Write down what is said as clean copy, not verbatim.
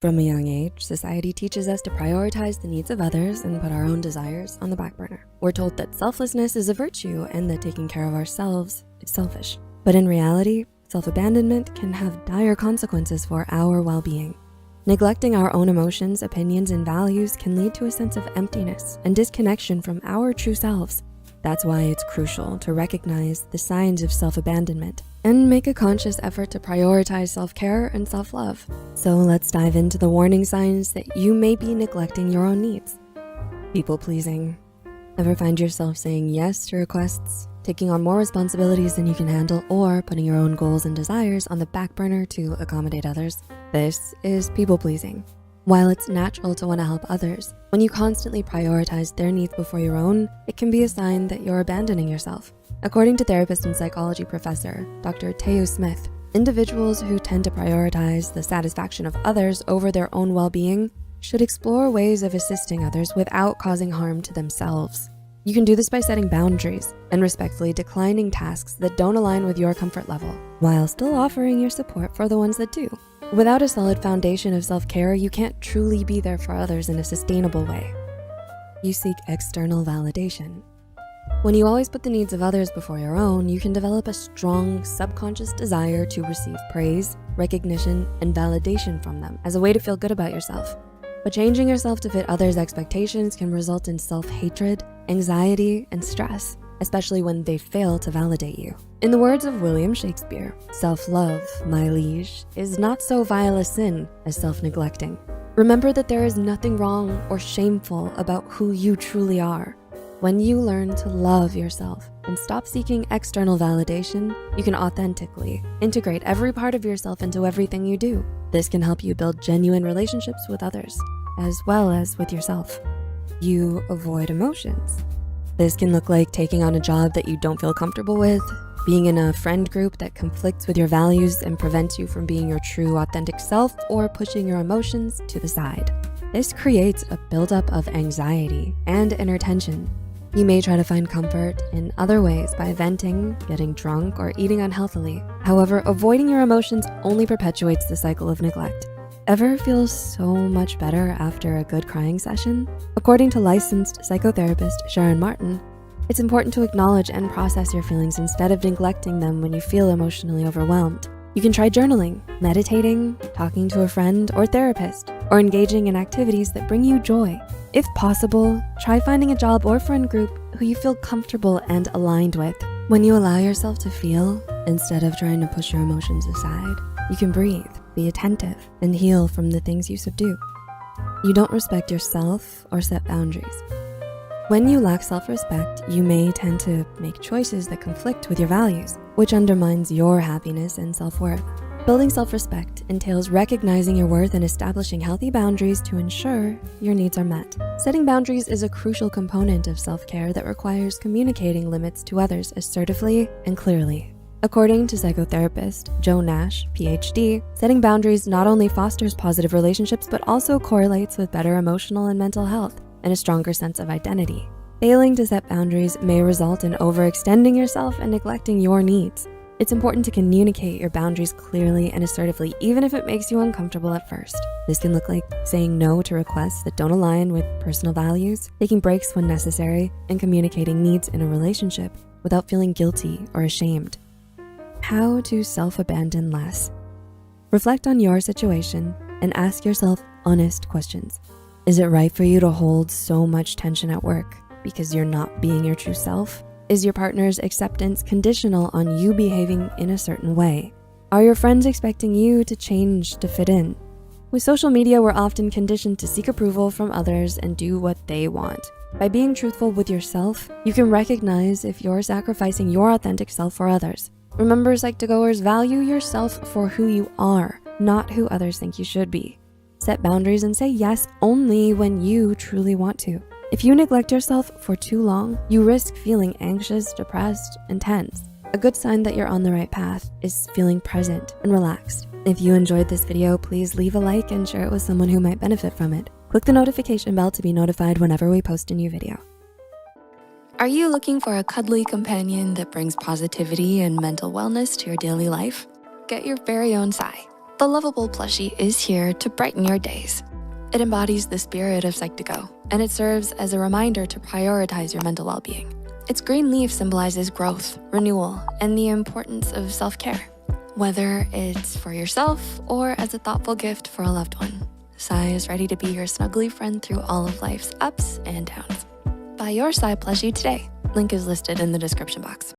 From a young age, society teaches us to prioritize the needs of others and put our own desires on the back burner. We're told that selflessness is a virtue and that taking care of ourselves is selfish. But in reality, self-abandonment can have dire consequences for our well-being. Neglecting our own emotions, opinions, and values can lead to a sense of emptiness and disconnection from our true selves. That's why it's crucial to recognize the signs of self-abandonment and make a conscious effort to prioritize self-care and self-love. So let's dive into the warning signs that you may be neglecting your own needs. People-pleasing. Ever find yourself saying yes to requests, taking on more responsibilities than you can handle, or putting your own goals and desires on the back burner to accommodate others? This is people-pleasing. While it's natural to want to help others, when you constantly prioritize their needs before your own, it can be a sign that you're abandoning yourself. According to therapist and psychology professor, Dr. Teo Smith, individuals who tend to prioritize the satisfaction of others over their own well-being should explore ways of assisting others without causing harm to themselves. You can do this by setting boundaries and respectfully declining tasks that don't align with your comfort level, while still offering your support for the ones that do. Without a solid foundation of self-care, you can't truly be there for others in a sustainable way. You seek external validation. When you always put the needs of others before your own, you can develop a strong subconscious desire to receive praise, recognition, and validation from them as a way to feel good about yourself. But changing yourself to fit others' expectations can result in self-hatred, anxiety, and stress, especially when they fail to validate you. In the words of William Shakespeare, self-love, my liege, is not so vile a sin as self-neglecting. Remember that there is nothing wrong or shameful about who you truly are. When you learn to love yourself and stop seeking external validation, you can authentically integrate every part of yourself into everything you do. This can help you build genuine relationships with others, as well as with yourself. You avoid emotions. This can look like taking on a job that you don't feel comfortable with, being in a friend group that conflicts with your values and prevents you from being your true authentic self, or pushing your emotions to the side. This creates a buildup of anxiety and inner tension. You may try to find comfort in other ways by venting, getting drunk, or eating unhealthily. However, avoiding your emotions only perpetuates the cycle of neglect. Ever feel so much better after a good crying session? According to licensed psychotherapist Sharon Martin, it's important to acknowledge and process your feelings instead of neglecting them when you feel emotionally overwhelmed. You can try journaling, meditating, talking to a friend or therapist, or engaging in activities that bring you joy. If possible, try finding a job or friend group who you feel comfortable and aligned with. When you allow yourself to feel, instead of trying to push your emotions aside, you can breathe, be attentive, and heal from the things you subdue. You don't respect yourself or set boundaries. When you lack self-respect, you may tend to make choices that conflict with your values, which undermines your happiness and self-worth. Building self-respect entails recognizing your worth and establishing healthy boundaries to ensure your needs are met. Setting boundaries is a crucial component of self-care that requires communicating limits to others assertively and clearly. According to psychotherapist Joe Nash, PhD, setting boundaries not only fosters positive relationships, but also correlates with better emotional and mental health and a stronger sense of identity. Failing to set boundaries may result in overextending yourself and neglecting your needs. It's important to communicate your boundaries clearly and assertively, even if it makes you uncomfortable at first. This can look like saying no to requests that don't align with personal values, taking breaks when necessary, and communicating needs in a relationship without feeling guilty or ashamed. How to self-abandon less. Reflect on your situation and ask yourself honest questions. Is it right for you to hold so much tension at work because you're not being your true self? Is your partner's acceptance conditional on you behaving in a certain way? Are your friends expecting you to change to fit in? With social media, we're often conditioned to seek approval from others and do what they want. By being truthful with yourself, you can recognize if you're sacrificing your authentic self for others. Remember, Psych2Goers, value yourself for who you are, not who others think you should be. Set boundaries and say yes only when you truly want to. If you neglect yourself for too long, you risk feeling anxious, depressed, and tense. A good sign that you're on the right path is feeling present and relaxed. If you enjoyed this video, please leave a like and share it with someone who might benefit from it. Click the notification bell to be notified whenever we post a new video. Are you looking for a cuddly companion that brings positivity and mental wellness to your daily life? Get your very own Sai. The lovable plushie is here to brighten your days. It embodies the spirit of Psych2Go, and it serves as a reminder to prioritize your mental well-being. Its green leaf symbolizes growth, renewal, and the importance of self-care. Whether it's for yourself or as a thoughtful gift for a loved one, Psy is ready to be your snuggly friend through all of life's ups and downs. Buy your Psy plushie today. Link is listed in the description box.